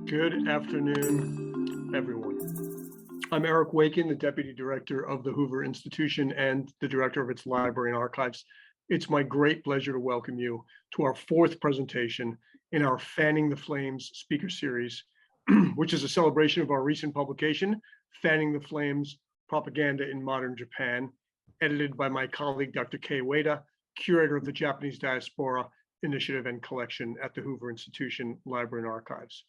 Good afternoon, everyone. I'm Eric Wakin, the Deputy Director of the Hoover Institution and the Director of its Library and Archives. It's my great pleasure to welcome you to our fourth presentation in our Fanning the Flames speaker series, which is a celebration of our recent publication, Fanning the Flames, Propaganda in Modern Japan, edited by my colleague, Dr. Kei Ueda, Curator of the Japanese Diaspora Initiative and Collection at the Hoover Institution Library and Archives.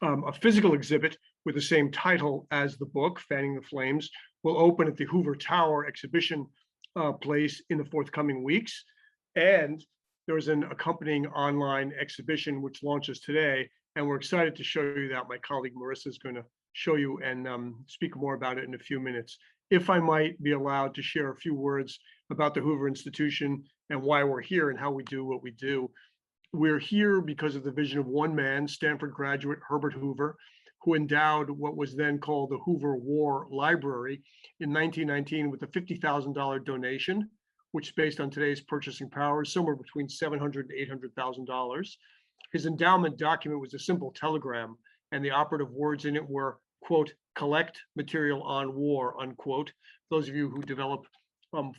A physical exhibit with the same title as the book, Fanning the Flames, will open at the Hoover Tower exhibition place in the forthcoming weeks. And there is an accompanying online exhibition which launches today, and we're excited to show you that. My colleague Marissa is going to show you and speak more about it in a few minutes. If I might be allowed to share a few words about the Hoover Institution and why we're here and how we do what we do. We're here because of the vision of one man, Stanford graduate Herbert Hoover, who endowed what was then called the Hoover War Library in 1919 with a $50,000 donation, which based on today's purchasing power is somewhere between $700,000 and $800,000. His endowment document was a simple telegram, and the operative words in it were, quote, collect material on war, unquote. Those of you who develop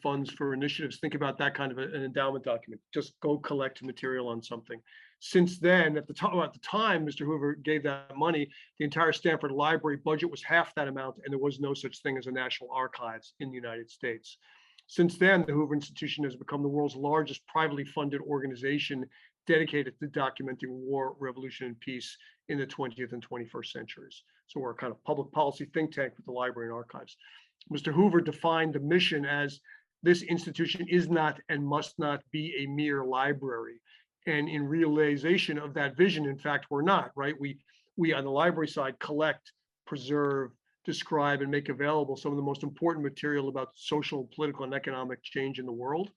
funds for initiatives, think about that kind of an endowment document. Just go collect material on something. Since then, at the time Mr. Hoover gave that money, the entire Stanford Library budget was half that amount, and there was no such thing as a National Archives in the United States. Since then, the Hoover Institution has become the world's largest privately funded organization dedicated to documenting war, revolution, and peace in the 20th and 21st centuries. So we're a kind of public policy think tank with the Library and Archives. Mr. Hoover defined the mission as this institution is not and must not be a mere library. And in realization of that vision, in fact, we're not, right? We on the library side collect, preserve, describe, and make available some of the most important material about social, political, and economic change in the world.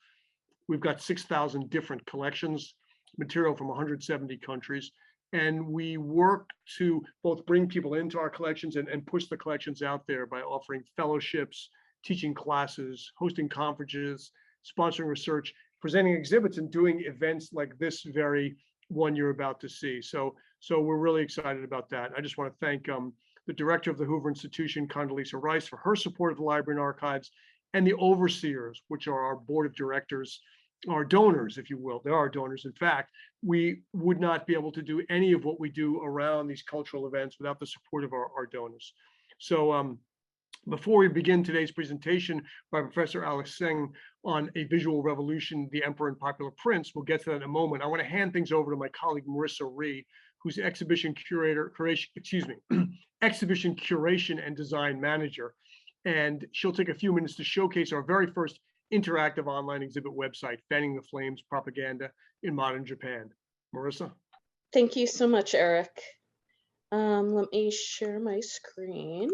We've got 6,000 different collections, material from 170 countries. And we work to both bring people into our collections and push the collections out there by offering fellowships, teaching classes, hosting conferences, sponsoring research, presenting exhibits, and doing events like this very one you're about to see. So we're really excited about that. I just want to thank the director of the Hoover Institution, Condoleezza Rice, for her support of the Library and Archives, and the overseers, which are our board of directors, our donors, if you will. There are donors. In fact, we would not be able to do any of what we do around these cultural events without the support of our donors. So before we begin today's presentation by Professor Alex Tseng on a visual revolution, the Emperor and Popular Prince, we'll get to that in a moment. I want to hand things over to my colleague Marissa Ree, who's exhibition exhibition curation and design manager. And she'll take a few minutes to showcase our very first interactive online exhibit website, Fanning the Flames, Propaganda in Modern Japan. Marissa? Thank you so much, Eric. Let me share my screen.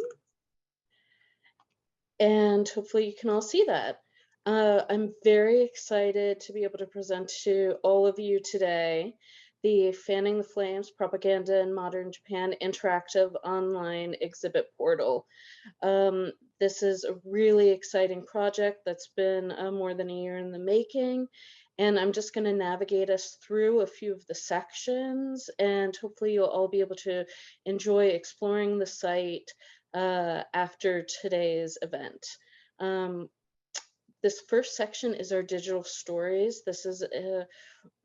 And hopefully you can all see that. I'm very excited to be able to present to all of you today the Fanning the Flames, Propaganda in Modern Japan interactive online exhibit portal. This is a really exciting project that's been more than a year in the making. And I'm just going to navigate us through a few of the sections, and hopefully you'll all be able to enjoy exploring the site after today's event. This first section is our digital stories. This is a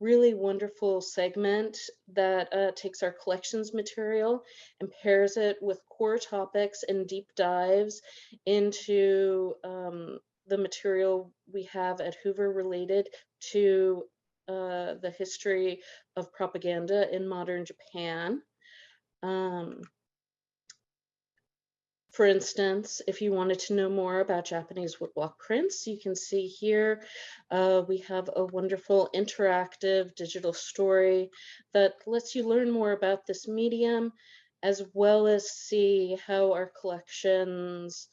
really wonderful segment that takes our collections material and pairs it with core topics and deep dives into the material we have at Hoover related to the history of propaganda in modern Japan. For instance, if you wanted to know more about Japanese woodblock prints, you can see here we have a wonderful interactive digital story that lets you learn more about this medium, as well as see how our collections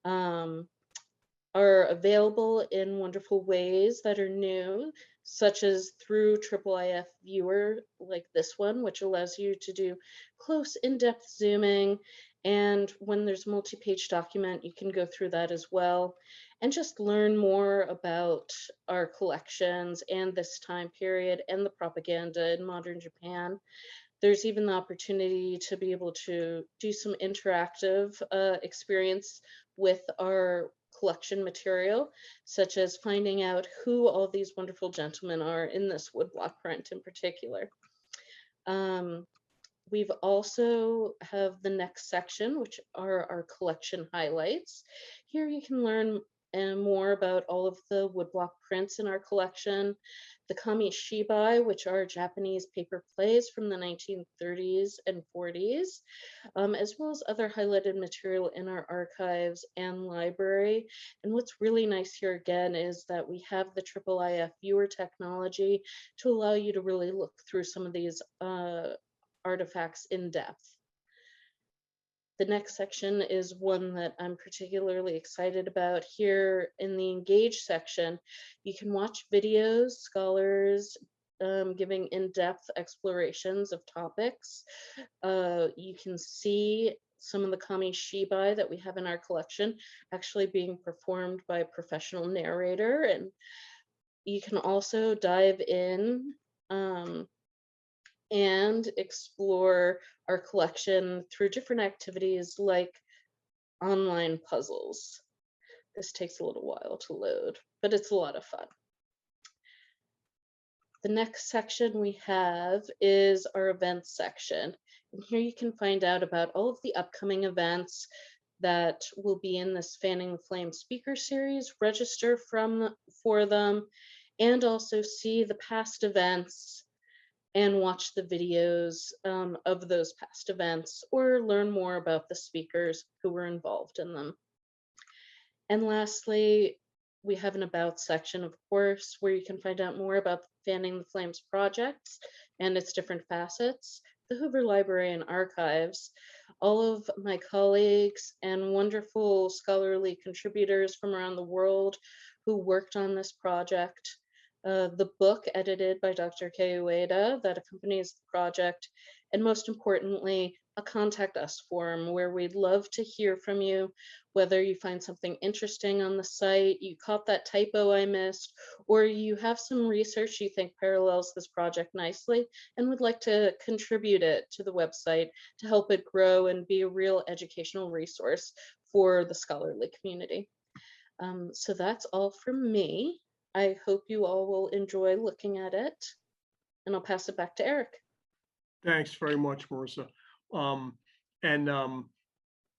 are available in wonderful ways that are new, such as through IIIF Viewer, like this one, which allows you to do close in-depth zooming. And when there's multi-page document, you can go through that as well and just learn more about our collections and this time period and the propaganda in modern Japan. There's even the opportunity to be able to do some interactive experience with our collection material, such as finding out who all these wonderful gentlemen are in this woodblock print in particular. We've also have the next section, which are our collection highlights. Here you can learn more about all of the woodblock prints in our collection, the kamishibai, which are Japanese paper plays from the 1930s and 40s, as well as other highlighted material in our archives and library. And what's really nice here again is that we have the IIIF viewer technology to allow you to really look through some of these artifacts in depth. The next section is one that I'm particularly excited about. Here in the Engage section, you can watch videos, scholars giving in-depth explorations of topics. You can see some of the kamishibai that we have in our collection actually being performed by a professional narrator. And you can also dive in and explore our collection through different activities like online puzzles. This takes a little while to load, but it's a lot of fun. The next section we have is our events section. And here you can find out about all of the upcoming events that will be in this Fanning the Flame speaker series, register for them, and also see the past events and watch the videos of those past events, or learn more about the speakers who were involved in them. And lastly, we have an About section, of course, where you can find out more about the Fanning the Flames projects and its different facets, the Hoover Library and Archives, all of my colleagues and wonderful scholarly contributors from around the world who worked on this project, the book edited by Dr. Kei Ueda that accompanies the project, and most importantly, a contact us form where we'd love to hear from you, whether you find something interesting on the site, you caught that typo I missed, or you have some research you think parallels this project nicely and would like to contribute it to the website to help it grow and be a real educational resource for the scholarly community. So that's all from me. I hope you all will enjoy looking at it, and I'll pass it back to Eric. Thanks very much, Marissa.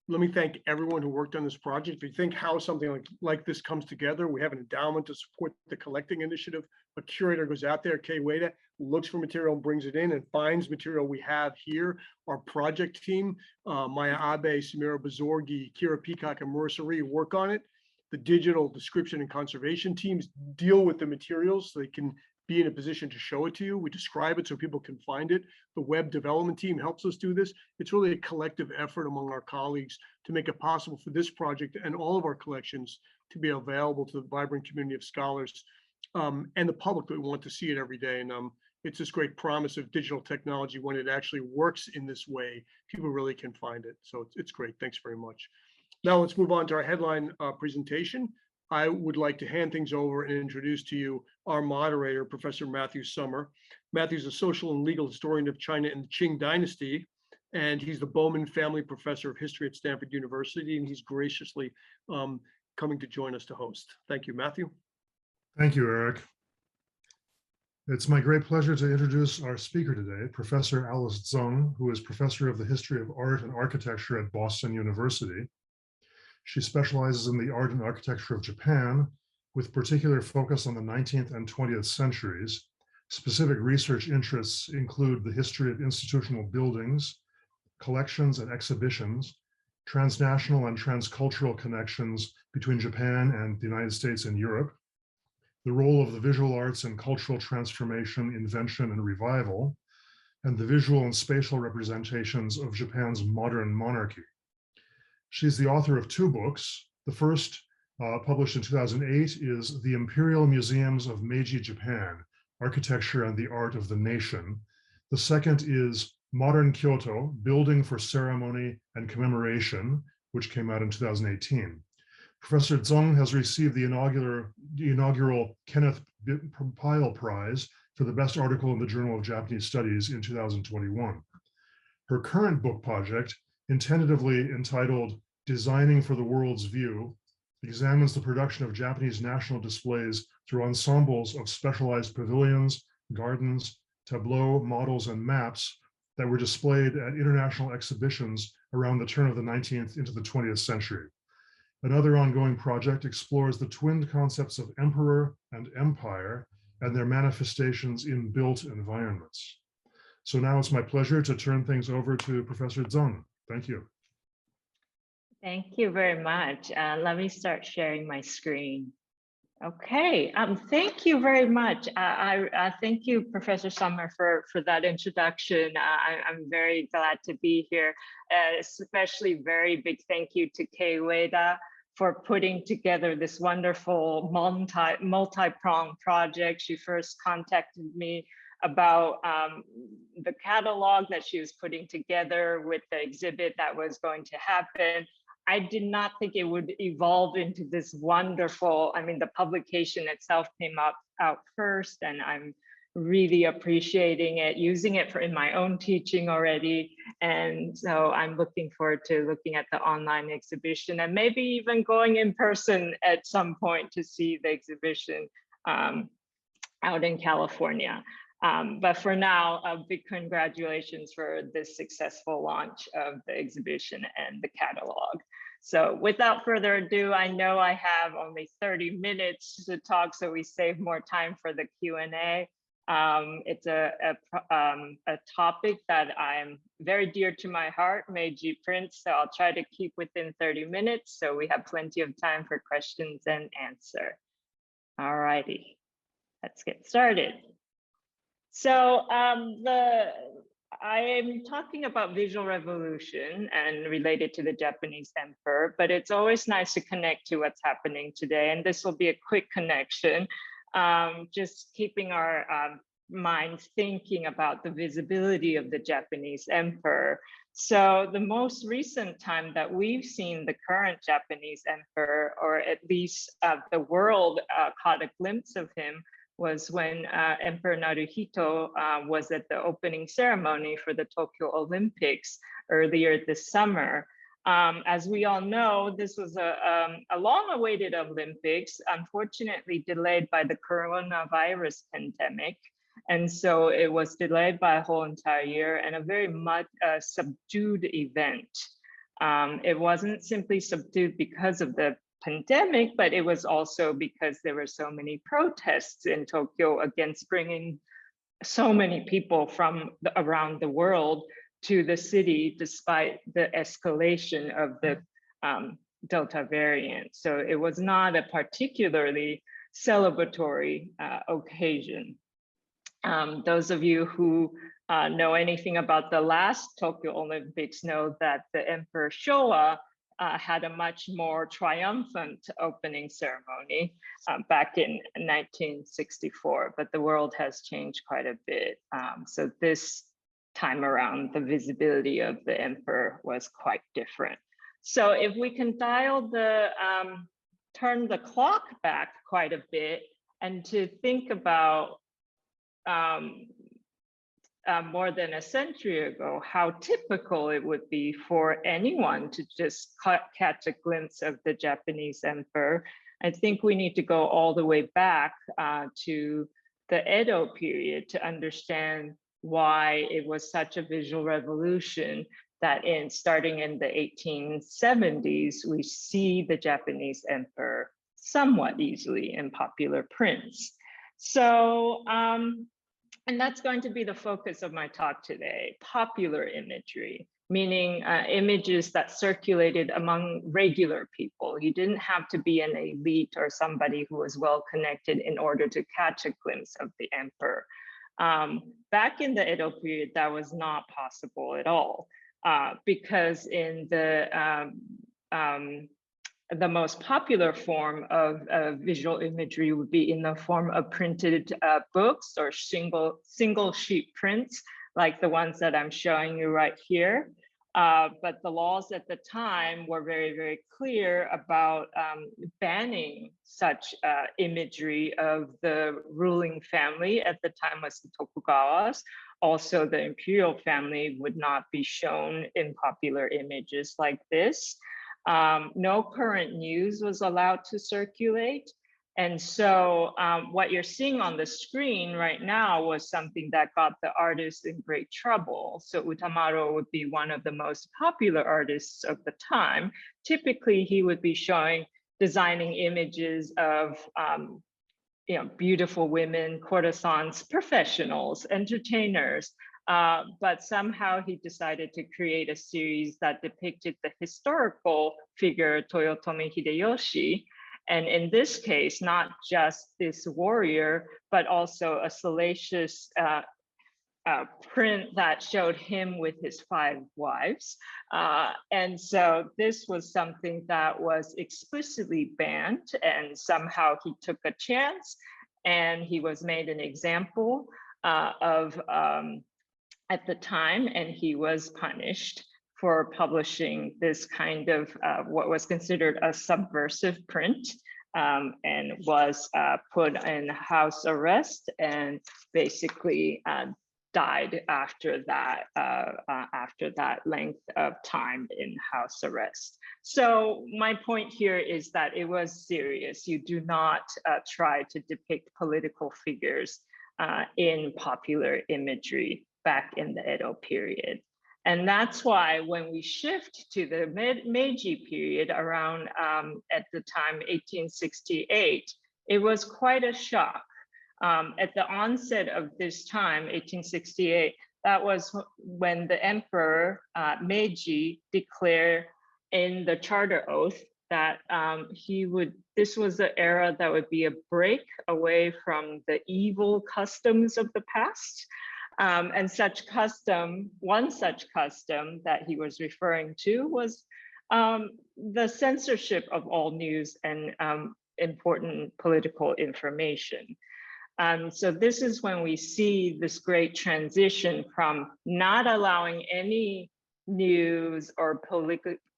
Let me thank everyone who worked on this project. If you think how something like this comes together, we have an endowment to support the collecting initiative. A curator goes out there, Kei Ueda, looks for material, brings it in, and finds material we have here. Our project team, Maya Abe, Samira Bazorgi, Kira Peacock, and Marissa Ree work on it. The digital description and conservation teams deal with the materials so they can be in a position to show it to you. We describe it so people can find it. The web development team helps us do this. It's really a collective effort among our colleagues to make it possible for this project and all of our collections to be available to the vibrant community of scholars and the public that want to see it every day. And it's this great promise of digital technology. When it actually works in this way, people really can find it. So it's great. Thanks very much. Now let's move on to our headline presentation. I would like to hand things over and introduce to you our moderator, Professor Matthew Sommer. Matthew's a social and legal historian of China and the Qing Dynasty, and he's the Bowman Family Professor of History at Stanford University, and he's graciously coming to join us to host. Thank you, Matthew. Thank you, Eric. It's my great pleasure to introduce our speaker today, Professor Alice Tseng, who is Professor of the History of Art and Architecture at Boston University. She specializes in the art and architecture of Japan, with particular focus on the 19th and 20th centuries. Specific research interests include the history of institutional buildings, collections and exhibitions, transnational and transcultural connections between Japan and the United States and Europe, the role of the visual arts in cultural transformation, invention, and revival, and the visual and spatial representations of Japan's modern monarchy. She's the author of two books. The first, published in 2008, is The Imperial Museums of Meiji Japan, Architecture and the Art of the Nation. The second is Modern Kyoto, Building for Ceremony and Commemoration, which came out in 2018. Professor Tseng has received the inaugural Kenneth Pyle Prize for the best article in the Journal of Japanese Studies in 2021. Her current book project, tentatively entitled Designing for the World's View, examines the production of Japanese national displays through ensembles of specialized pavilions, gardens, tableau, models, and maps that were displayed at international exhibitions around the turn of the 19th into the 20th century. Another ongoing project explores the twinned concepts of emperor and empire and their manifestations in built environments. So now it's my pleasure to turn things over to Professor Tseng. Thank you. Thank you very much. Let me start sharing my screen. Okay, thank you very much. I thank you, Professor Sommer, for that introduction. I'm very glad to be here, especially very big thank you to Kei Ueda for putting together this wonderful multi-pronged project. She first contacted me about the catalog that she was putting together with the exhibit that was going to happen. I did not think it would evolve into this wonderful, I mean, the publication itself came out first, and I'm really appreciating it, using it in my own teaching already. And so I'm looking forward to looking at the online exhibition and maybe even going in person at some point to see the exhibition out in California. But for now, a big congratulations for this successful launch of the exhibition and the catalog. So without further ado, I know I have only 30 minutes to talk, so we save more time for the Q&A. It's a topic that I'm very dear to my heart, Meiji prints, so I'll try to keep within 30 minutes so we have plenty of time for questions and answer. All righty, let's get started. So I am talking about visual revolution and related to the Japanese emperor, but it's always nice to connect to what's happening today. And this will be a quick connection, just keeping our minds thinking about the visibility of the Japanese emperor. So the most recent time that we've seen the current Japanese emperor, or at least the world caught a glimpse of him, was when Emperor Naruhito was at the opening ceremony for the Tokyo Olympics earlier this summer. As we all know, this was a long-awaited Olympics, unfortunately delayed by the coronavirus pandemic. And so it was delayed by a whole entire year and a very much subdued event. It wasn't simply subdued because of the pandemic, but it was also because there were so many protests in Tokyo against bringing so many people from around the world to the city, despite the escalation of the Delta variant. So it was not a particularly celebratory occasion. Those of you who know anything about the last Tokyo Olympics know that the Emperor Showa had a much more triumphant opening ceremony back in 1964, but the world has changed quite a bit. So this time around, the visibility of the emperor was quite different. So if we can dial the, turn the clock back quite a bit and to think about more than a century ago, how typical it would be for anyone to just catch a glimpse of the Japanese emperor. I think we need to go all the way back to the Edo period to understand why it was such a visual revolution that starting in the 1870s, we see the Japanese emperor somewhat easily in popular prints. So, and that's going to be the focus of my talk today, popular imagery, meaning images that circulated among regular people. You didn't have to be an elite or somebody who was well connected in order to catch a glimpse of the emperor. Back in the Edo period, that was not possible at all, because in the most popular form of visual imagery would be in the form of printed books or single sheet prints, like the ones that I'm showing you right here. But the laws at the time were very, very clear about banning such imagery of the ruling family. At the time was the Tokugawas. Also, the imperial family would not be shown in popular images like this. No current news was allowed to circulate. And so what you're seeing on the screen right now was something that got the artist in great trouble. So Utamaro would be one of the most popular artists of the time. Typically, he would be designing images of beautiful women, courtesans, professionals, entertainers. But somehow he decided to create a series that depicted the historical figure Toyotomi Hideyoshi. And in this case, not just this warrior, but also a salacious print that showed him with his 5 wives. And so this was something that was explicitly banned, and somehow he took a chance and he was made an example of at the time, and he was punished for publishing this kind of what was considered a subversive print, and was put in house arrest and basically died after that length of time in house arrest. So my point here is that it was serious. You do not try to depict political figures in popular imagery back in the Edo period. And that's why when we shift to the Meiji period around, at the time, 1868, it was quite a shock. At the onset of this time, 1868, that was when the emperor Meiji declared in the charter oath that this was the era that would be a break away from the evil customs of the past. And one such custom that he was referring to was the censorship of all news and important political information. So this is when we see this great transition from not allowing any news or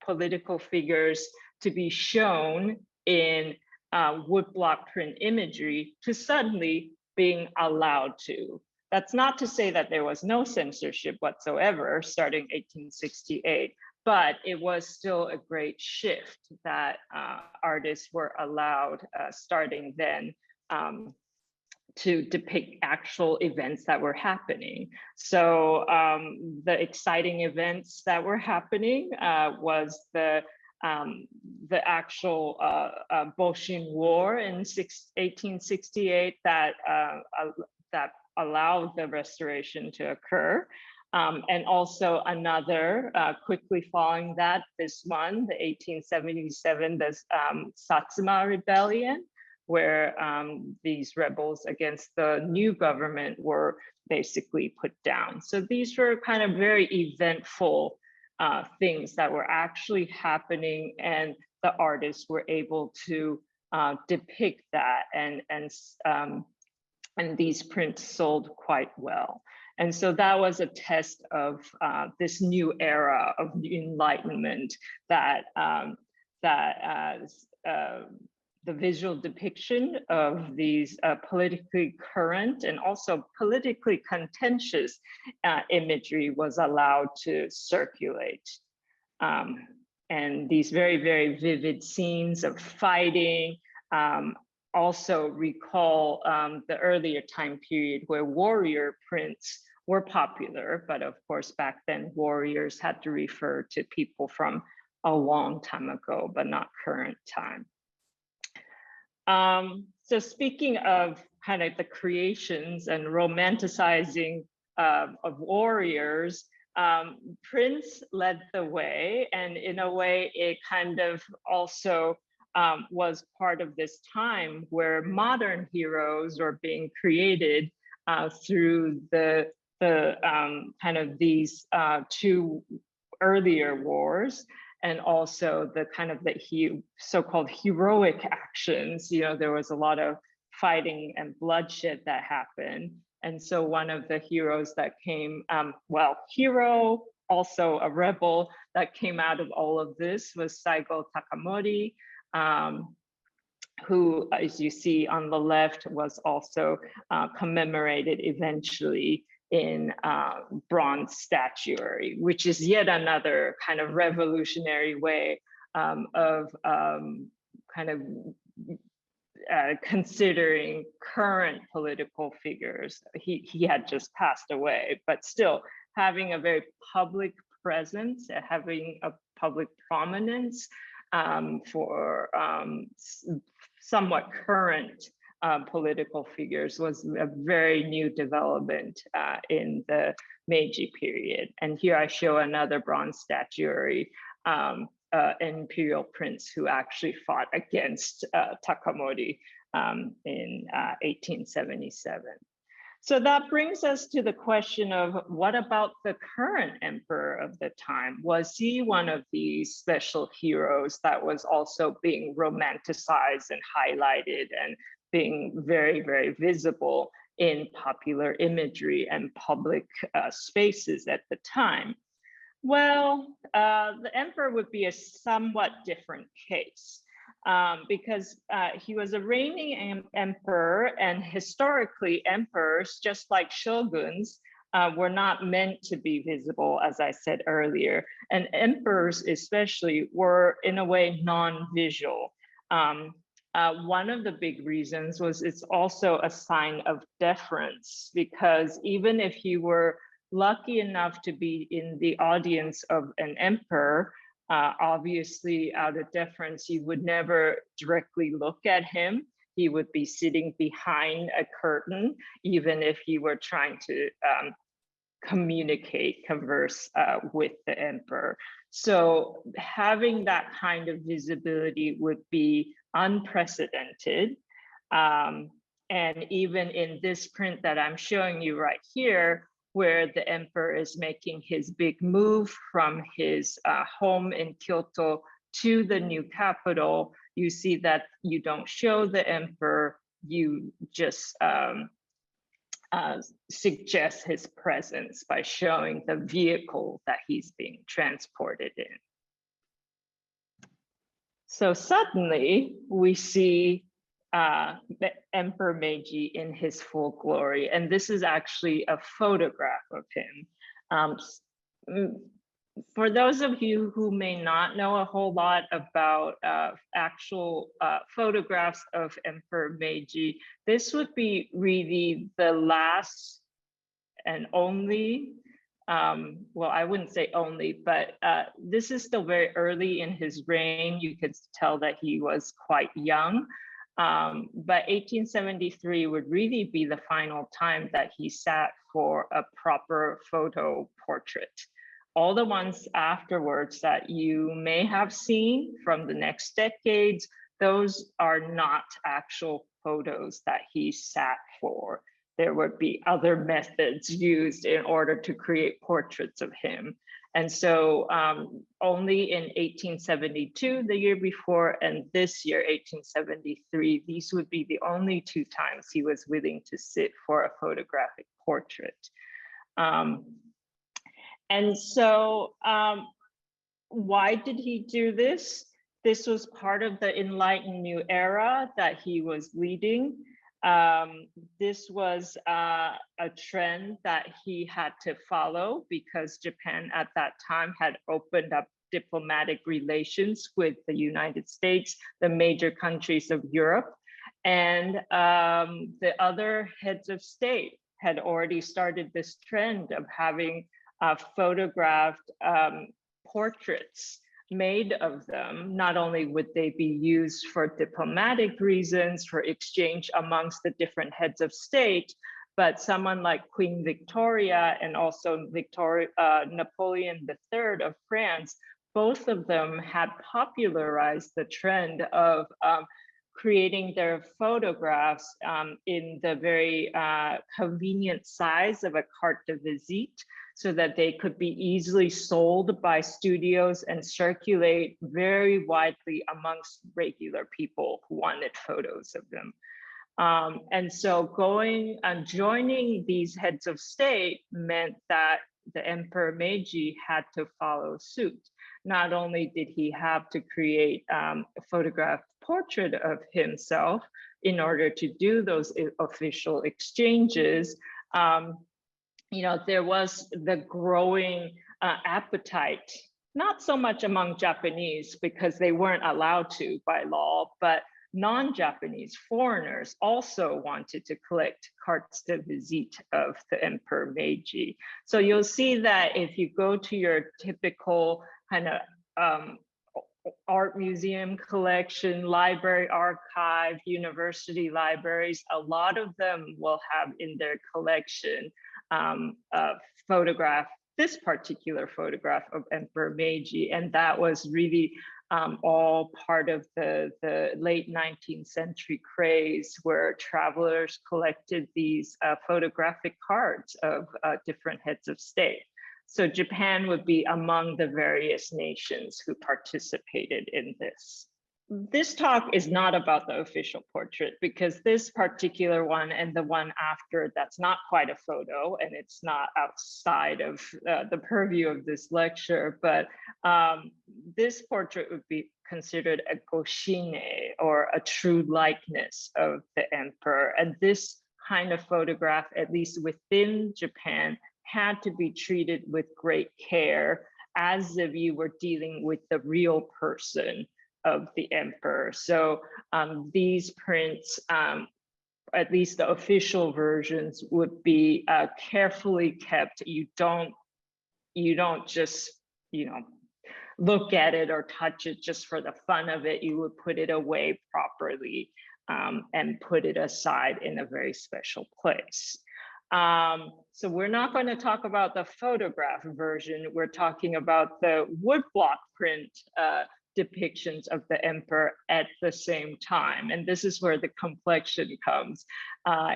political figures to be shown in woodblock print imagery to suddenly being allowed to. That's not to say that there was no censorship whatsoever starting 1868, but it was still a great shift that artists were allowed starting then to depict actual events that were happening. So the exciting events that were happening was the actual Boshin War in 1868 that allowed the restoration to occur. And also another, quickly following that, this one, the 1877, the Satsuma Rebellion, where these rebels against the new government were basically put down. So these were kind of very eventful things that were actually happening, and the artists were able to depict that, and these prints sold quite well. And so that was a test of this new era of the Enlightenment, that the visual depiction of these politically current and also politically contentious imagery was allowed to circulate. And these very, very vivid scenes of fighting also recall the earlier time period where warrior prints were popular, but of course back then warriors had to refer to people from a long time ago, but not current time. So speaking of kind of the creations and romanticizing of warriors, prints led the way, and in a way it kind of also was part of this time where modern heroes were being created through the kind of these 2 earlier wars, and also the kind of the so-called heroic actions. You know, there was a lot of fighting and bloodshed that happened. And so one of the heroes that came, hero also a rebel that came out of all of this was Saigo Takamori, who, as you see on the left, was also commemorated eventually in bronze statuary, which is yet another kind of revolutionary way of kind of considering current political figures. He had just passed away, but still having a very public presence, having a public prominence for somewhat current political figures was a very new development in the Meiji period. And here I show another bronze statuary, imperial prince who actually fought against Takamori in 1877. So that brings us to the question of what about the current emperor of the time? Was he one of these special heroes that was also being romanticized and highlighted and being very, very visible in popular imagery and public spaces at the time? Well, the emperor would be a somewhat different case. Because he was a reigning emperor, and historically emperors, just like shoguns, were not meant to be visible, as I said earlier. And emperors especially were in a way non-visual. One of the big reasons was it's also a sign of deference, because even if you were lucky enough to be in the audience of an emperor, obviously, out of deference, you would never directly look at him. He would be sitting behind a curtain, even if he were trying to converse with the emperor. So having that kind of visibility would be unprecedented. And even in this print that I'm showing you right here, where the emperor is making his big move from his home in Kyoto to the new capital, you see that you don't show the emperor, you just suggest his presence by showing the vehicle that he's being transported in. So suddenly we see the Emperor Meiji in his full glory. And this is actually a photograph of him. For those of you who may not know a whole lot about actual photographs of Emperor Meiji, this would be really the last and only, well, I wouldn't say only, but this is still very early in his reign. You could tell that he was quite young. But 1873 would really be the final time that he sat for a proper photo portrait. All the ones afterwards that you may have seen from the next decades, those are not actual photos that he sat for. There would be other methods used in order to create portraits of him. And so only in 1872, the year before, and this year, 1873, these would be the only two times he was willing to sit for a photographic portrait. And so why did he do this? This was part of the enlightened new era that he was leading. This was a trend that he had to follow because Japan at that time had opened up diplomatic relations with the United States, the major countries of Europe, and the other heads of state had already started this trend of having photographed portraits made of them. Not only would they be used for diplomatic reasons, for exchange amongst the different heads of state, but someone like Queen Victoria and also Napoleon III of France, both of them had popularized the trend of creating their photographs in the very convenient size of a carte de visite, so that they could be easily sold by studios and circulate very widely amongst regular people who wanted photos of them. And so going and joining these heads of state meant that the Emperor Meiji had to follow suit. Not only did he have to create a photographed portrait of himself in order to do those official exchanges, there was the growing appetite, not so much among Japanese because they weren't allowed to by law, but non-Japanese foreigners also wanted to collect cartes de visite of the Emperor Meiji. So you'll see that if you go to your typical kind of art museum collection, library archive, university libraries, a lot of them will have in their collection a photograph, this particular photograph of Emperor Meiji, and that was really all part of the late 19th century craze where travelers collected these photographic cards of different heads of state. So Japan would be among the various nations who participated in this. This talk is not about the official portrait because this particular one and the one after, that's not quite a photo and it's not outside of the purview of this lecture, but this portrait would be considered a goshine, or a true likeness of the emperor. And this kind of photograph, at least within Japan, had to be treated with great care as if you were dealing with the real person of the emperor. So these prints, at least the official versions, would be carefully kept. You don't just look at it or touch it just for the fun of it. You would put it away properly and put it aside in a very special place. So we're not going to talk about the photograph version. We're talking about the woodblock print depictions of the emperor at the same time. And this is where the complexion comes.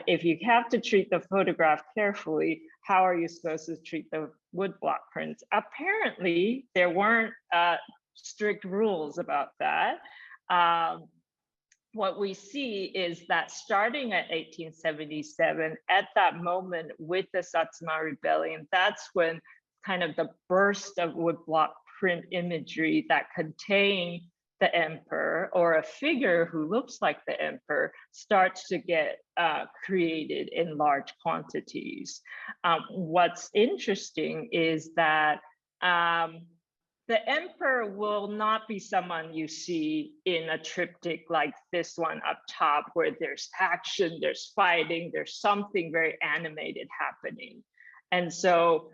If you have to treat the photograph carefully, how are you supposed to treat the woodblock prints? Apparently, there weren't strict rules about that. What we see is that starting at 1877, at that moment with the Satsuma Rebellion, that's when kind of the burst of woodblock print imagery that contain the emperor or a figure who looks like the emperor starts to get created in large quantities. What's interesting is that the emperor will not be someone you see in a triptych like this one up top, where there's action, there's fighting, there's something very animated happening. And so,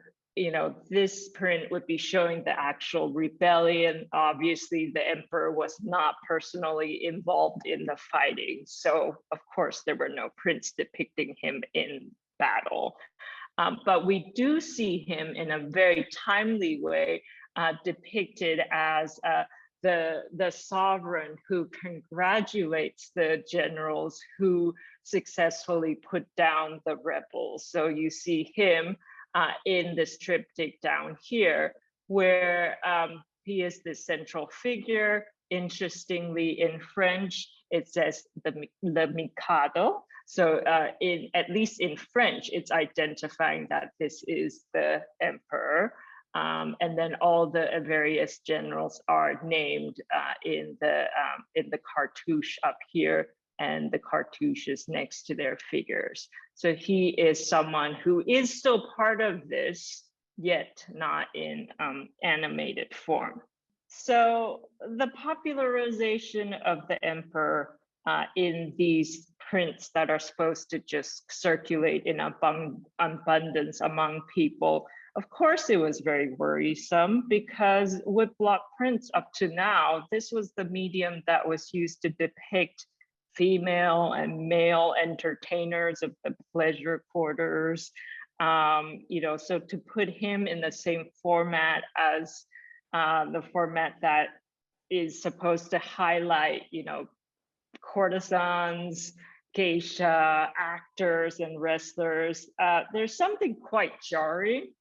this print would be showing the actual rebellion. Obviously, the emperor was not personally involved in the fighting. So, of course, there were no prints depicting him in battle. But we do see him in a very timely way depicted as the sovereign who congratulates the generals who successfully put down the rebels. So you see him in this triptych down here, where he is the central figure. Interestingly, in French, it says le Mikado. So at least in French, it's identifying that this is the emperor. And then all the various generals are named in the cartouche up here, and the cartouche is next to their figures. So he is someone who is still part of this, yet not in animated form. So the popularization of the emperor in these prints that are supposed to just circulate in abundance among people, of course, it was very worrisome, because woodblock prints up to now, this was the medium that was used to depict female and male entertainers of the pleasure quarters. So to put him in the same format as the format that is supposed to highlight, courtesans, geisha, actors, and wrestlers, there's something quite jarring,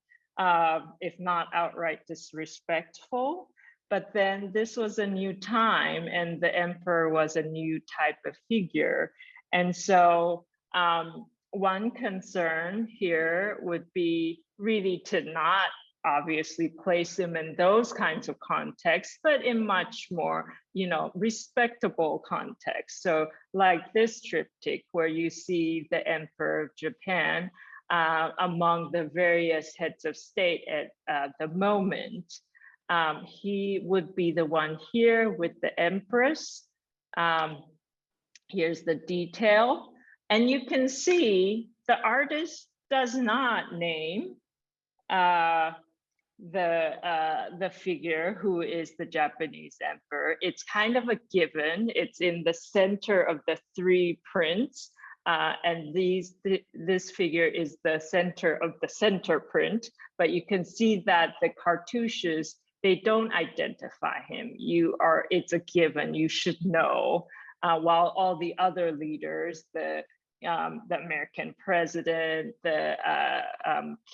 if not outright disrespectful. But then this was a new time, and the emperor was a new type of figure. And so one concern here would be really to not obviously place him in those kinds of contexts, but in much more, respectable context. So like this triptych where you see the Emperor of Japan among the various heads of state at the moment. He would be the one here with the Empress. Here's the detail. And you can see the artist does not name the figure who is the Japanese emperor. It's kind of a given. It's in the center of the three prints. And this figure is the center of the center print, but you can see that the cartouches, they don't identify him. It's a given, you should know. While all the other leaders, the American president, the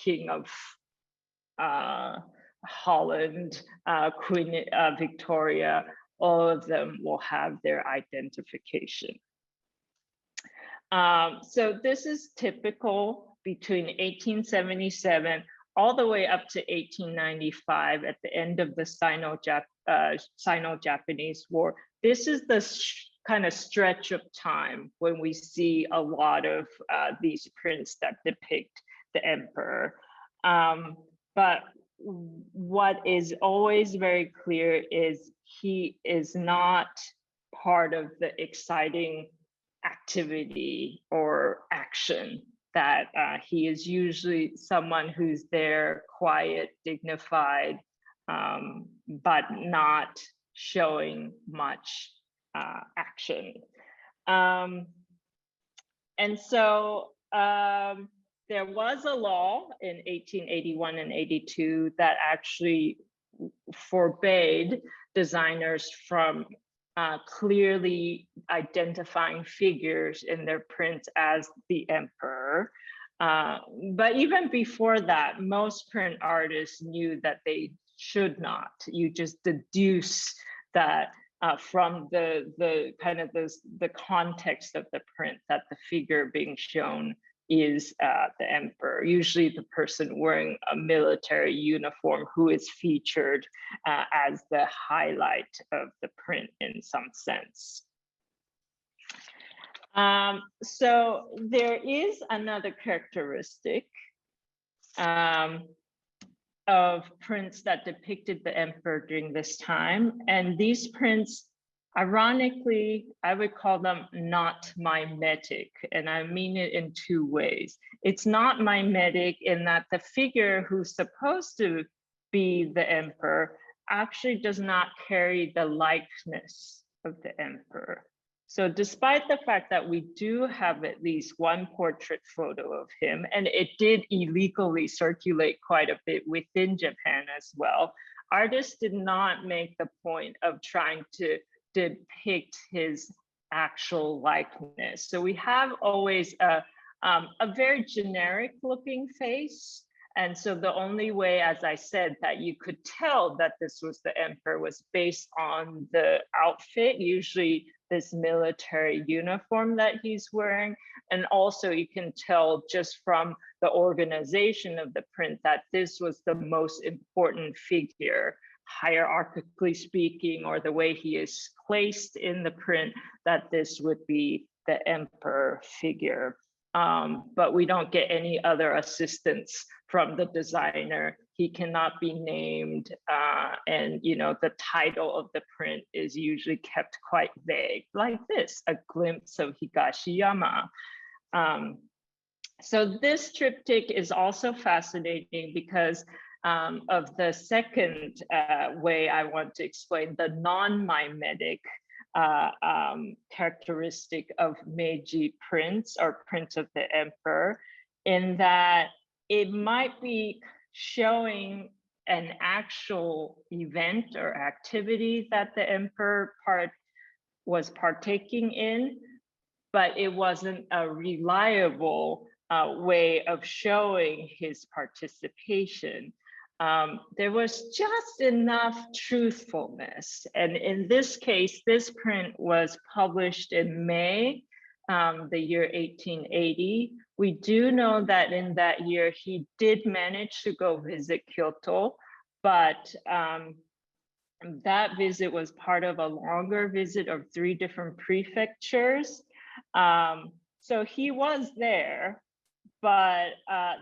King of Holland, Queen Victoria, all of them will have their identification. So this is typical between 1877 all the way up to 1895 at the end of the Sino-Japanese War. This is the kind of stretch of time when we see a lot of these prints that depict the emperor. But what is always very clear is he is not part of the exciting activity or action, that he is usually someone who's there, quiet, dignified, but not showing much action. And so there was a law in 1881 and 82 that actually forbade designers from clearly identifying figures in their prints as the emperor. But even before that, most print artists knew that they should not. You just deduce that from the kind of the context of the print, that the figure being shown is the emperor, usually the person wearing a military uniform who is featured as the highlight of the print in some sense. So there is another characteristic of prints that depicted the emperor during this time, and these prints, ironically, I would call them not mimetic, and I mean it in two ways. It's not mimetic in that the figure who's supposed to be the emperor actually does not carry the likeness of the emperor. So despite the fact that we do have at least one portrait photo of him, and it did illegally circulate quite a bit within Japan as well, artists did not make the point of trying to depict his actual likeness. So we have always a very generic looking face. And so the only way, as I said, that you could tell that this was the emperor was based on the outfit, usually this military uniform that he's wearing. And also you can tell just from the organization of the print that this was the most important figure, hierarchically speaking, or the way he is placed in the print, that this would be the emperor figure. But we don't get any other assistance from the designer. He cannot be named, and the title of the print is usually kept quite vague, like this, A Glimpse of Higashiyama. So this triptych is also fascinating because of the second way I want to explain the non-mimetic characteristic of Meiji prints, or prints of the emperor, in that it might be showing an actual event or activity that the emperor was partaking in, but it wasn't a reliable way of showing his participation. There was just enough truthfulness. And in this case, this print was published in May, the year 1880, We do know that in that year, he did manage to go visit Kyoto, but that visit was part of a longer visit of 3 different prefectures. So he was there, but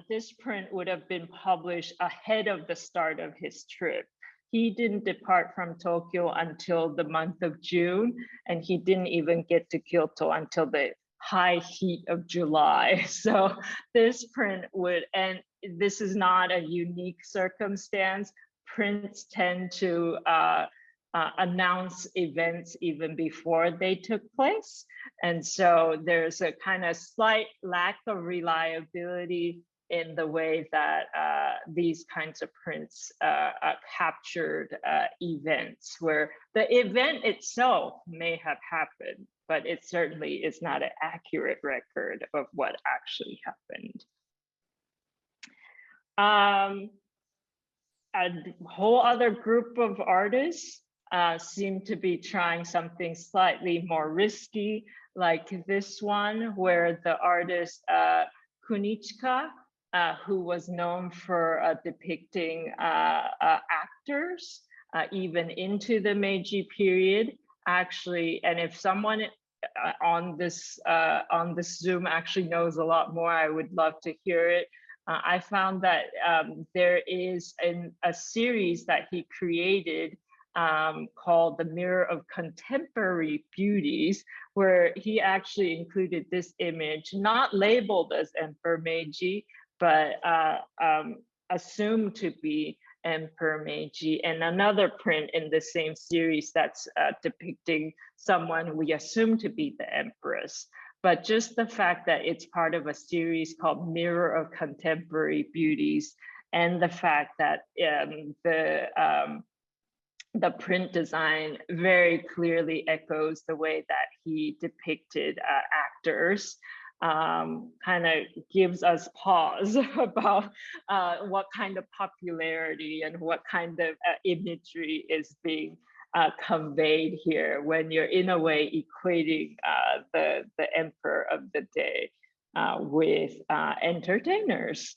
this print would have been published ahead of the start of his trip. He didn't depart from Tokyo until the month of June, and he didn't even get to Kyoto until the high heat of July. So this print would, and this is not a unique circumstance. Prints tend to announce events even before they took place. And so there's a kind of slight lack of reliability in the way that these kinds of prints captured events, where the event itself may have happened, but it certainly is not an accurate record of what actually happened. A whole other group of artists seem to be trying something slightly more risky, like this one, where the artist Kunichika, who was known for depicting actors, even into the Meiji period, actually. And if someone on this Zoom actually knows a lot more, I would love to hear it. I found that there is a series that he created called The Mirror of Contemporary Beauties, where he actually included this image, not labeled as Emperor Meiji, but assumed to be Emperor Meiji, and another print in the same series that's depicting someone we assume to be the Empress. But just the fact that it's part of a series called Mirror of Contemporary Beauties, and the fact that the print design very clearly echoes the way that he depicted actors, kind of gives us pause about what kind of popularity and what kind of imagery is being conveyed here when you're in a way equating the emperor of the day with entertainers.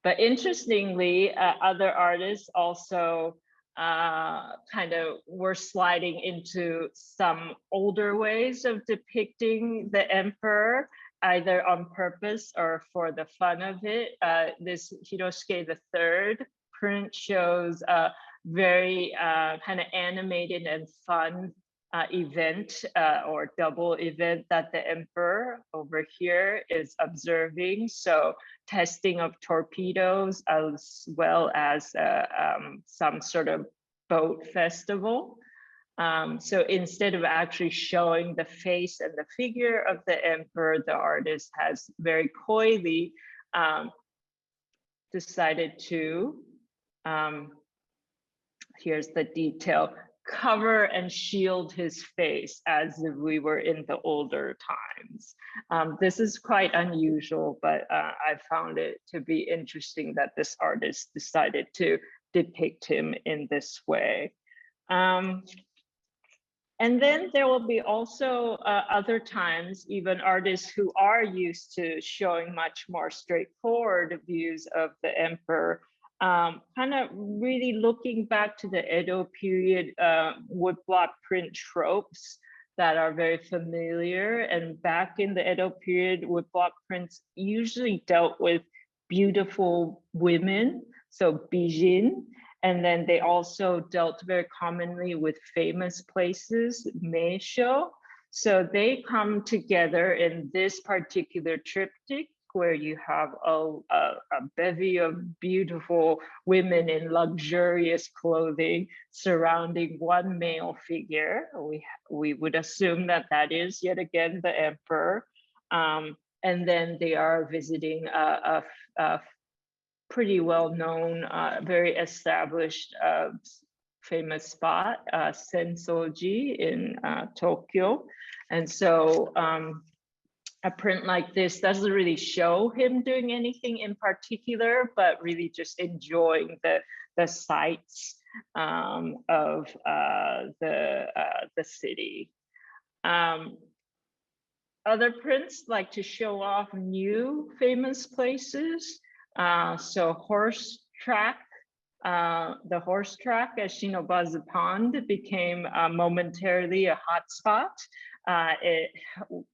But interestingly, other artists also kind of were sliding into some older ways of depicting the emperor, either on purpose or for the fun of it. This Hiroshige III print shows a very kind of animated and fun event or double event that the emperor over here is observing. So testing of torpedoes as well as some sort of boat festival. So instead of actually showing the face and the figure of the emperor, the artist has very coyly decided to, here's the detail, cover and shield his face as if we were in the older times. This is quite unusual, but I found it to be interesting that this artist decided to depict him in this way. And then there will be also other times, even artists who are used to showing much more straightforward views of the emperor, kind of really looking back to the Edo period woodblock print tropes that are very familiar. And back in the Edo period, woodblock prints usually dealt with beautiful women, so bijin. And then they also dealt very commonly with famous places, meisho. So they come together in this particular triptych, where you have a bevy of beautiful women in luxurious clothing surrounding one male figure. We would assume that that is yet again the emperor. And then they are visiting a pretty well-known, very established, famous spot, Sensoji in Tokyo. And so a print like this doesn't really show him doing anything in particular, but really just enjoying the sights of the city. Other prints like to show off new famous places. So horse track, the horse track at Shinobazu Pond became momentarily a hotspot. It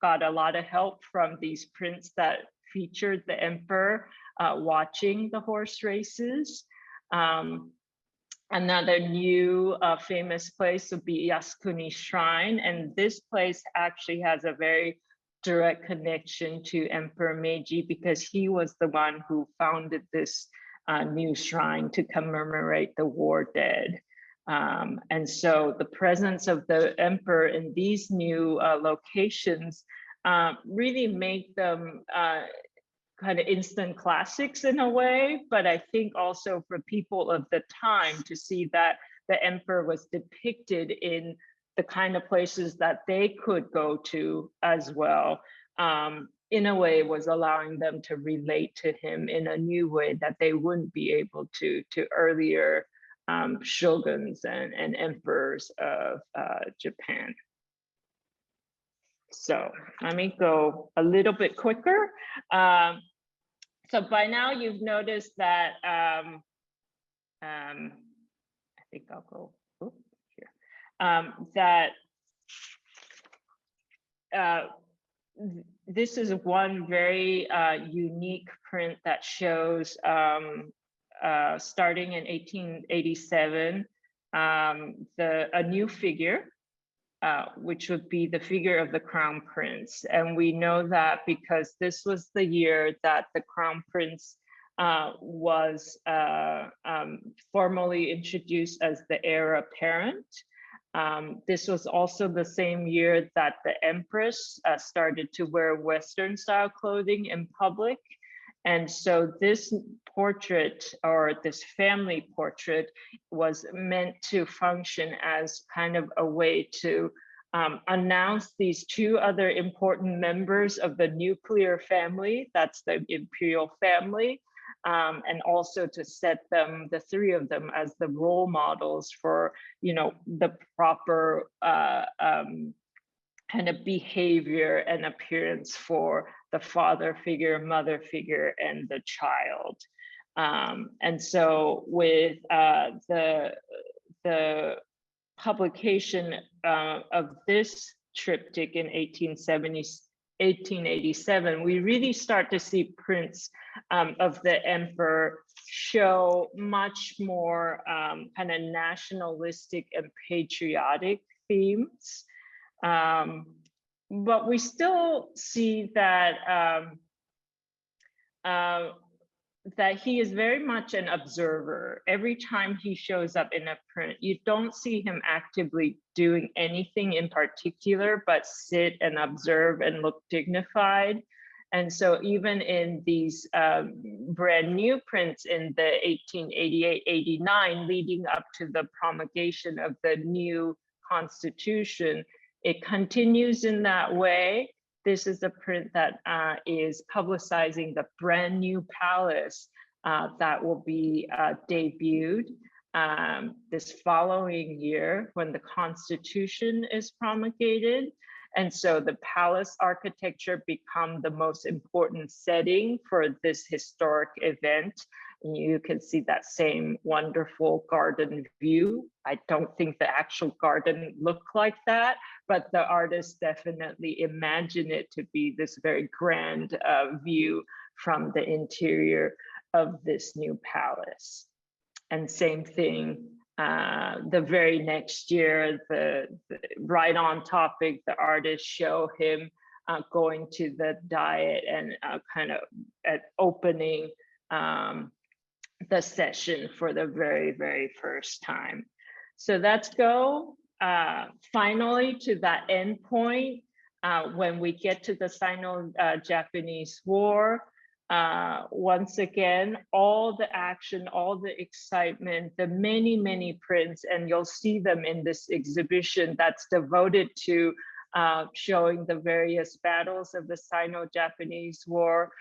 got a lot of help from these prints that featured the emperor watching the horse races. Another new famous place would be Yasukuni Shrine, and this place actually has a very direct connection to Emperor Meiji because he was the one who founded this new shrine to commemorate the war dead. And so the presence of the emperor in these new locations really make them kind of instant classics in a way, but I think also for people of the time to see that the emperor was depicted in the kind of places that they could go to as well, in a way was allowing them to relate to him in a new way that they wouldn't be able to earlier shoguns and emperors of Japan. So let me go a little bit quicker. So by now you've noticed that, I think I'll go here, that this is one very unique print that shows starting in 1887, a new figure, which would be the figure of the Crown Prince. And we know that because this was the year that the Crown Prince was formally introduced as the heir apparent. This was also the same year that the Empress started to wear Western style clothing in public. And so this portrait, or this family portrait, was meant to function as kind of a way to announce these two other important members of the nuclear family, that's the imperial family, and also to set them, the three of them, as the role models for, you know, the proper kind of behavior and appearance for the father figure, mother figure, and the child. And so with the publication of this triptych in 1887, we really start to see prints of the emperor show much more kind of nationalistic and patriotic themes. But we still see that that he is very much an observer. Every time he shows up in a print, you don't see him actively doing anything in particular, but sit and observe and look dignified. And so even in these brand new prints in the 1888-89, leading up to the promulgation of the new constitution, it continues in that way. This is a print that is publicizing the brand new palace that will be debuted this following year when the Constitution is promulgated. And so the palace architecture become the most important setting for this historic event. You can see that same wonderful garden view. I don't think the actual garden looked like that, but the artist definitely imagined it to be this very grand view from the interior of this new palace. And same thing, the very next year, the right on topic, the artists show him going to the Diet and kind of opening the session for the very, very first time. So let's go finally to that end point when we get to the Sino-Japanese War. Once again, all the action, all the excitement, the many, many prints, and you'll see them in this exhibition that's devoted to showing the various battles of the Sino-Japanese War.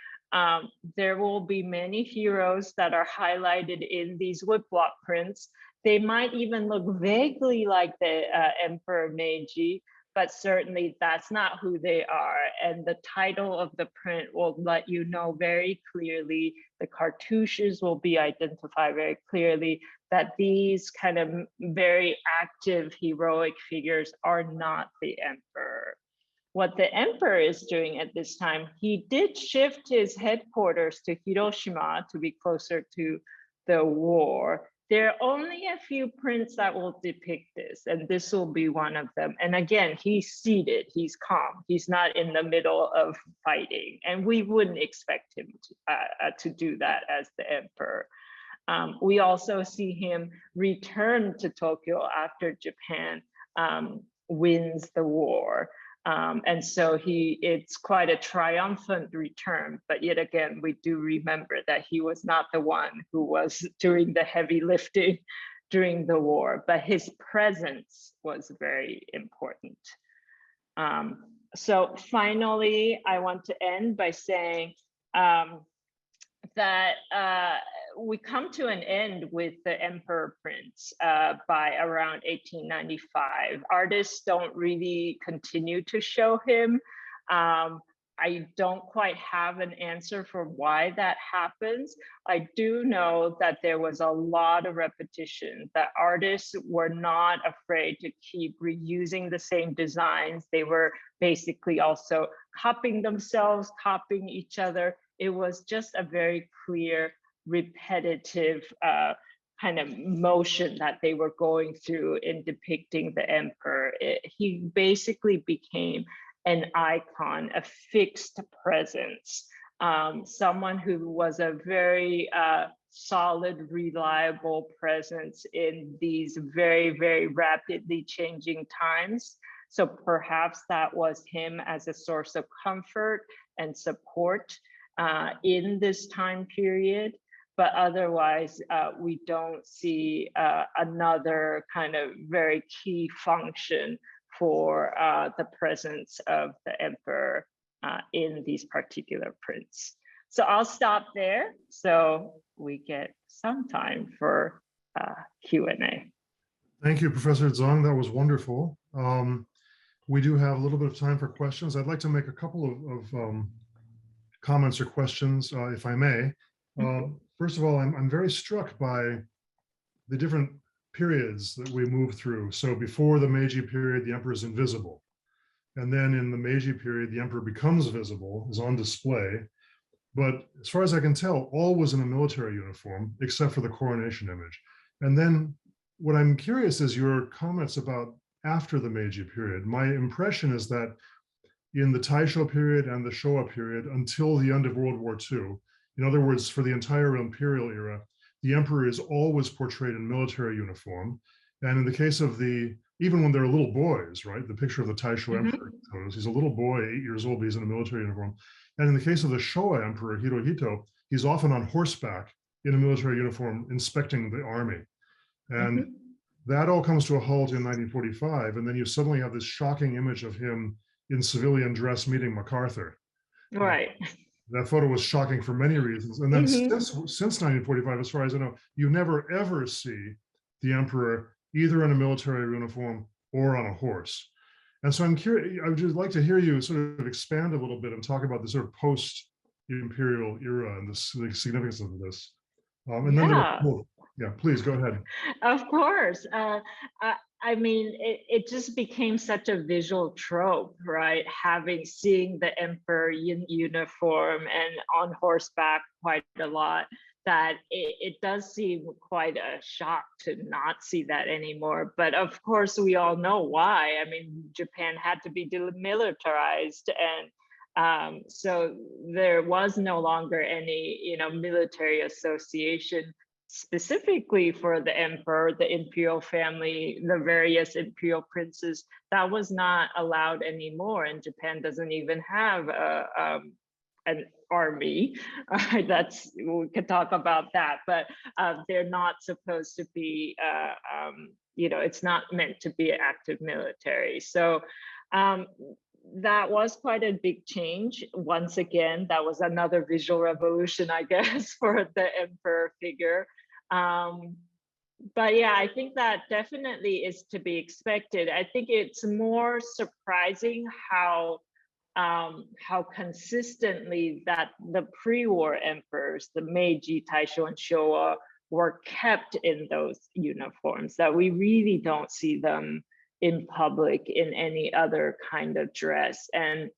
There will be many heroes that are highlighted in these woodblock prints. They might even look vaguely like the Emperor Meiji, but certainly that's not who they are. And the title of the print will let you know very clearly, the cartouches will be identified very clearly, that these kind of very active heroic figures are not the emperor. What the emperor is doing at this time, he did shift his headquarters to Hiroshima to be closer to the war. There are only a few prints that will depict this, and this will be one of them. And again, he's seated, he's calm, he's not in the middle of fighting, and we wouldn't expect him to do that as the emperor. We also see him return to Tokyo after Japan wins the war. And so it's quite a triumphant return, but yet again, we do remember that he was not the one who was doing the heavy lifting during the war, but his presence was very important. So finally, I want to end by saying that we come to an end with the emperor prints by around 1895. Artists don't really continue to show him. I don't quite have an answer for why that happens. I do know that there was a lot of repetition, that artists were not afraid to keep reusing the same designs. They were basically also copying themselves, copying each other. It was just a very clear, repetitive kind of motion that they were going through in depicting the emperor. He basically became an icon, a fixed presence, someone who was a very solid, reliable presence in these very, very rapidly changing times. So perhaps that was him as a source of comfort and support in this time period. But otherwise, we don't see another kind of very key function for the presence of the emperor in these particular prints. So I'll stop there so we get some time for Q&A. Thank you, Professor Tseng. That was wonderful. We do have a little bit of time for questions. I'd like to make a couple of comments or questions, if I may. First of all, I'm very struck by the different periods that we move through. So before the Meiji period, the emperor is invisible. And then in the Meiji period, the emperor becomes visible, is on display. But as far as I can tell, all was in a military uniform, except for the coronation image. And then what I'm curious is your comments about after the Meiji period. My impression is that in the Taisho period and the Showa period, until the end of World War II, in other words, for the entire imperial era, the emperor is always portrayed in military uniform. And in the case of even when they're little boys, right? The picture of the Taisho emperor, he's a little boy, 8 years old, but he's in a military uniform. And in the case of the Showa emperor, Hirohito, he's often on horseback in a military uniform, inspecting the army. And that all comes to a halt in 1945. And then you suddenly have this shocking image of him in civilian dress meeting MacArthur. Right. That photo was shocking for many reasons. And then since 1945, as far as I know, you never ever see the emperor either in a military uniform or on a horse. And so I'm curious, I would just like to hear you sort of expand a little bit and talk about the sort of post-imperial era and the significance of this. And then yeah, please go ahead. Of course. I mean, it just became such a visual trope, right? Seeing the emperor in uniform and on horseback quite a lot, that it does seem quite a shock to not see that anymore. But of course, we all know why. I mean, Japan had to be demilitarized, and so there was no longer any, military association specifically for the emperor, the imperial family, the various imperial princes. That was not allowed anymore, and Japan doesn't even have an army. We could talk about that, but they're not supposed to be, it's not meant to be an active military. So that was quite a big change. Once again, that was another visual revolution, I guess, for the emperor figure. But yeah, I think that definitely is to be expected. I think it's more surprising how consistently that the pre-war emperors, the Meiji, Taisho, and Showa, were kept in those uniforms, that we really don't see them in public in any other kind of dress. And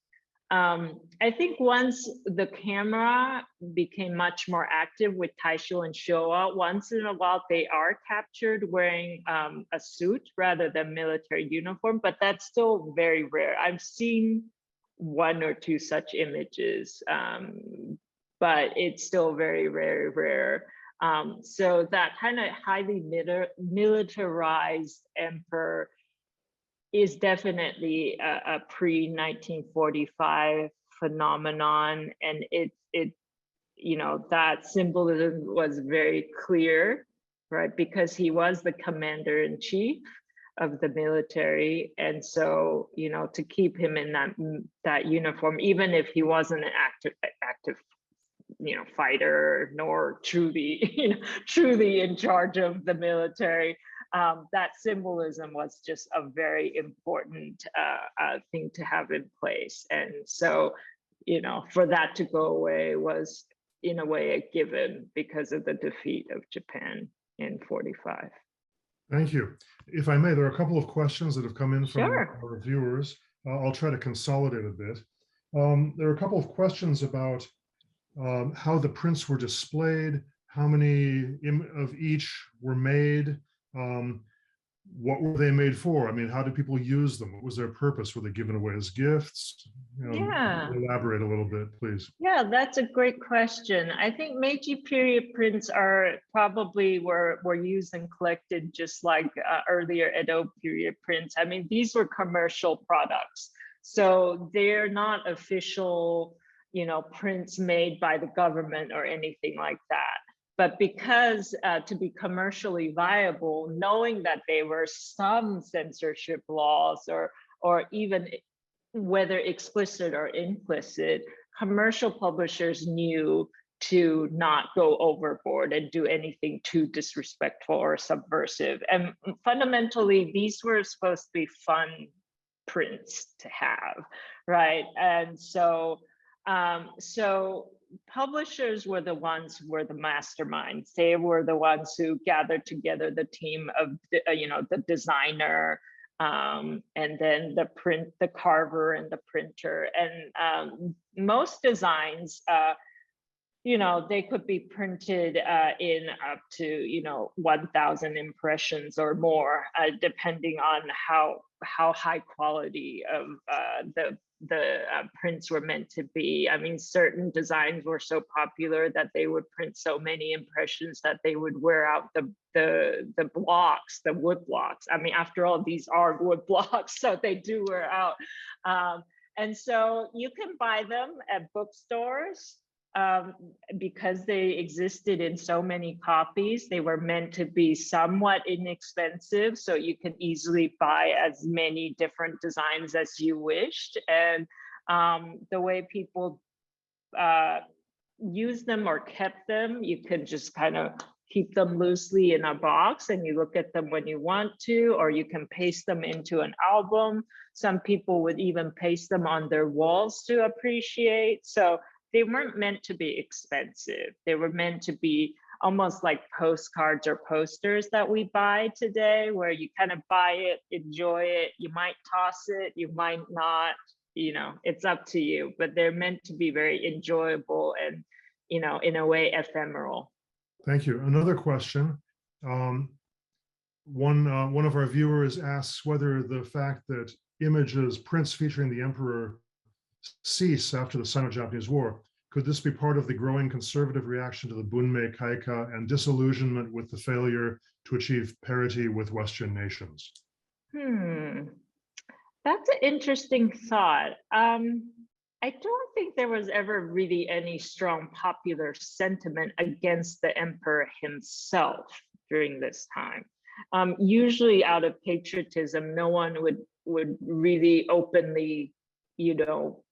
I think once the camera became much more active with Taisho and Showa, once in a while they are captured wearing a suit rather than military uniform, but that's still very rare. I've seen one or two such images, but it's still very, very rare. So that kind of highly militarized emperor is definitely a pre-1945 phenomenon, and it that symbolism was very clear, right? Because he was the commander-in-chief of the military, and so to keep him in that uniform, even if he wasn't an active fighter, nor truly in charge of the military. That symbolism was just a very important thing to have in place. And so, for that to go away was in a way a given because of the defeat of Japan in 45. Thank you. If I may, there are a couple of questions that have come in from Sure. our viewers. I'll try to consolidate a bit. There are a couple of questions about how the prints were displayed, how many of each were made, what were they made for? I mean, how did people use them? What was their purpose? Were they given away as gifts? Yeah. Elaborate a little bit, please. Yeah, that's a great question. I think Meiji period prints are probably were used and collected just like earlier Edo period prints. I mean, these were commercial products, so they're not official, prints made by the government or anything like that. But because to be commercially viable, knowing that there were some censorship laws or even whether explicit or implicit, commercial publishers knew to not go overboard and do anything too disrespectful or subversive. And fundamentally, these were supposed to be fun prints to have, right? And so, publishers were the ones who were the masterminds. They were the ones who gathered together the team of, the designer, and then the carver and the printer. And most designs, they could be printed in up to 1,000 impressions or more, depending on how high quality of the prints were meant to be. I mean, certain designs were so popular that they would print so many impressions that they would wear out the blocks, the wood blocks. I mean, after all, these are wood blocks, so they do wear out. And so you can buy them at bookstores. Because they existed in so many copies, they were meant to be somewhat inexpensive, so you can easily buy as many different designs as you wished. And the way people use them or kept them, you could just kind of keep them loosely in a box and you look at them when you want to, or you can paste them into an album. Some people would even paste them on their walls to appreciate. So they weren't meant to be expensive. They were meant to be almost like postcards or posters that we buy today, where you kind of buy it, enjoy it. You might toss it, you might not, it's up to you, but they're meant to be very enjoyable and, in a way, ephemeral. Thank you. Another question. One of our viewers asks whether the fact that prints featuring the emperor cease after the Sino-Japanese War, could this be part of the growing conservative reaction to the Bunmei Kaika and disillusionment with the failure to achieve parity with Western nations? That's an interesting thought. I don't think there was ever really any strong popular sentiment against the emperor himself during this time. Usually out of patriotism, no one would really openly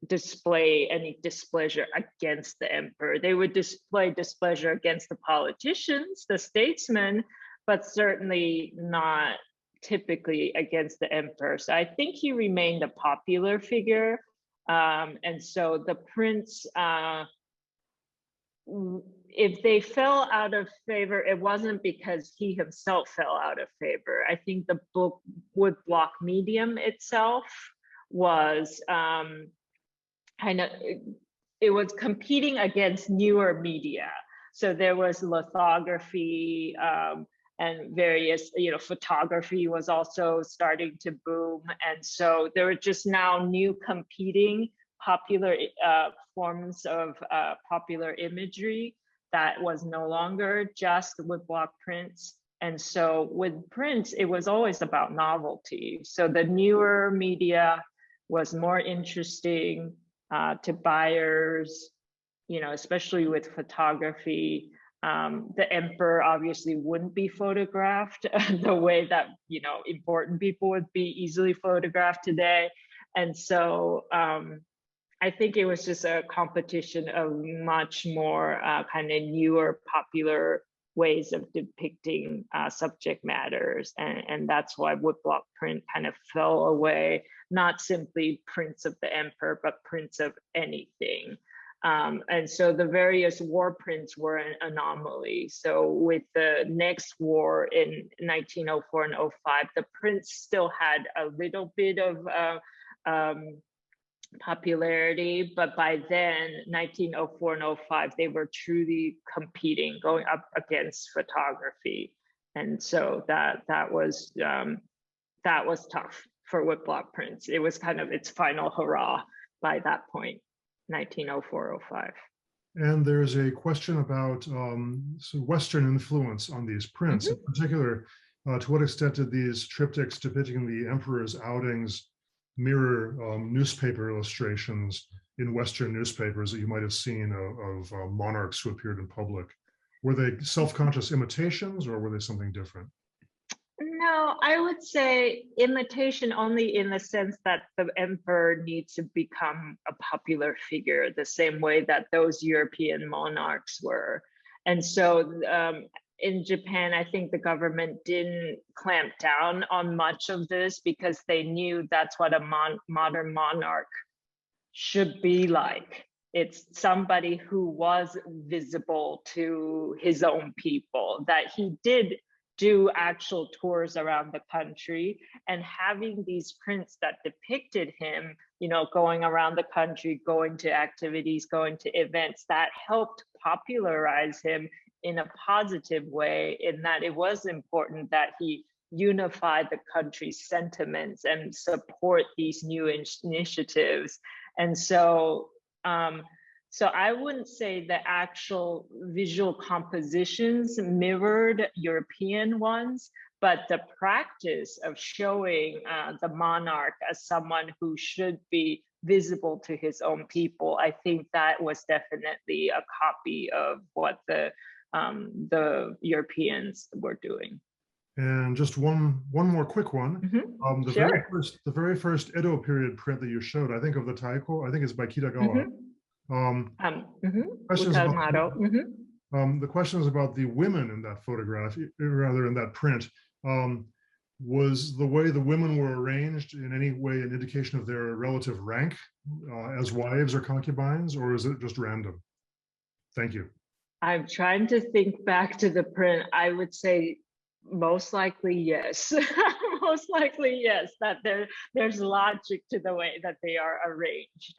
display any displeasure against the emperor. They would display displeasure against the politicians, the statesmen, but certainly not typically against the emperor. So I think he remained a popular figure. And so the prints, if they fell out of favor, it wasn't because he himself fell out of favor. I think the book woodblock medium itself was kind of, it was competing against newer media. So there was lithography and various, photography was also starting to boom. And so there were just now new competing popular forms of popular imagery that was no longer just woodblock prints. And so with prints, it was always about novelty. So the newer media was more interesting to buyers, especially with photography. The emperor obviously wouldn't be photographed the way that, important people would be easily photographed today. And so I think it was just a competition of much more kind of newer popular ways of depicting subject matters. And that's why woodblock print kind of fell away, not simply prints of the emperor, but prints of anything. And so the various war prints were an anomaly. So with the next war in 1904 and 05, the prints still had a little bit of popularity, but by then, 1904 and 05, they were truly competing, going up against photography. And so that was tough for woodblock prints. It was kind of its final hurrah by that point. 1904-05. And there's a question about so Western influence on these prints. In particular, to what extent did these triptychs depicting the emperor's outings mirror newspaper illustrations in Western newspapers that you might have seen of monarchs who appeared in public? Were they self-conscious imitations, or were they something different? No, I would say imitation only in the sense that the emperor needs to become a popular figure the same way that those European monarchs were. And so in Japan, I think the government didn't clamp down on much of this because they knew that's what a modern monarch should be like. It's somebody who was visible to his own people, that he did do actual tours around the country, and having these prints that depicted him, going around the country, going to activities, going to events, that helped popularize him in a positive way, in that it was important that he unify the country's sentiments and support these new initiatives. And so so I wouldn't say the actual visual compositions mirrored European ones, but the practice of showing the monarch as someone who should be visible to his own people, I think that was definitely a copy of what the Europeans were doing. And just one more quick one. The very first Edo period print that you showed, I think of the Taiko, I think it's by Kitagawa. Questions about, the questions about the women in that photograph, rather in that print. Was the way the women were arranged in any way an indication of their relative rank as wives or concubines, or is it just random? Thank you. I'm trying to think back to the print. I would say most likely yes. Most likely yes, that there's logic to the way that they are arranged.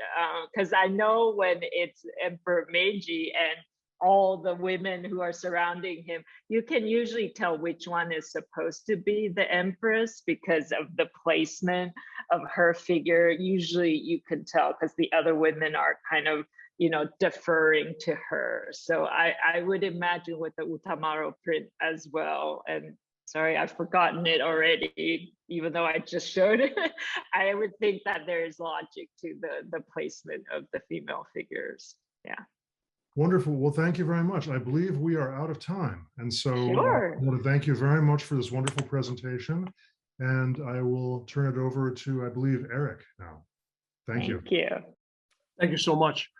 Because I know when it's Emperor Meiji and all the women who are surrounding him, you can usually tell which one is supposed to be the empress because of the placement of her figure. Usually you can tell because the other women are kind of, deferring to her. So I would imagine with the Utamaro print as well. And sorry, I've forgotten it already, even though I just showed it. I would think that there is logic to the placement of the female figures. Yeah. Wonderful. Well, thank you very much. I believe we are out of time. And so Sure. I want to thank you very much for this wonderful presentation. And I will turn it over to, I believe, Eric now. Thank you. Thank you. Thank you so much.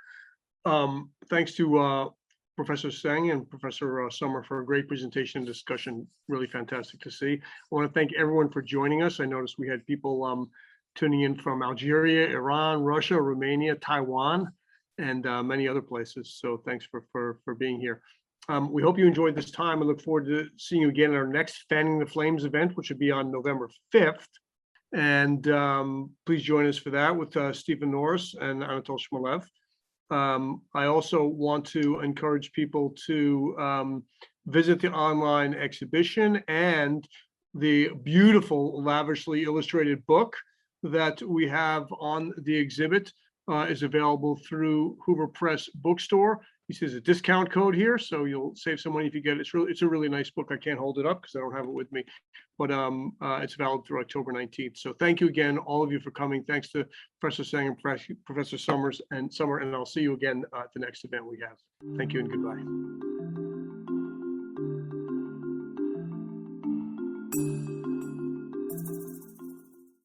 Thanks to Professor Tseng and Professor Sommer for a great presentation and discussion. Really fantastic to see. I want to thank everyone for joining us. I noticed we had people tuning in from Algeria, Iran, Russia, Romania, Taiwan, and many other places. So thanks for being here. We hope you enjoyed this time and look forward to seeing you again at our next Fanning the Flames event, which will be on November 5th. And please join us for that with Stephen Norris and Anatol Shmelev. I also want to encourage people to visit the online exhibition and the beautiful, lavishly illustrated book that we have on the exhibit is available through Hoover Press Bookstore. He says a discount code here, so you'll save some money if you get it. It's a really nice book. I can't hold it up because I don't have it with me, but it's valid through October 19th. So thank you again, all of you, for coming. Thanks to Professor Tseng and Professor Sommer, and I'll see you again at the next event we have. Thank you and goodbye.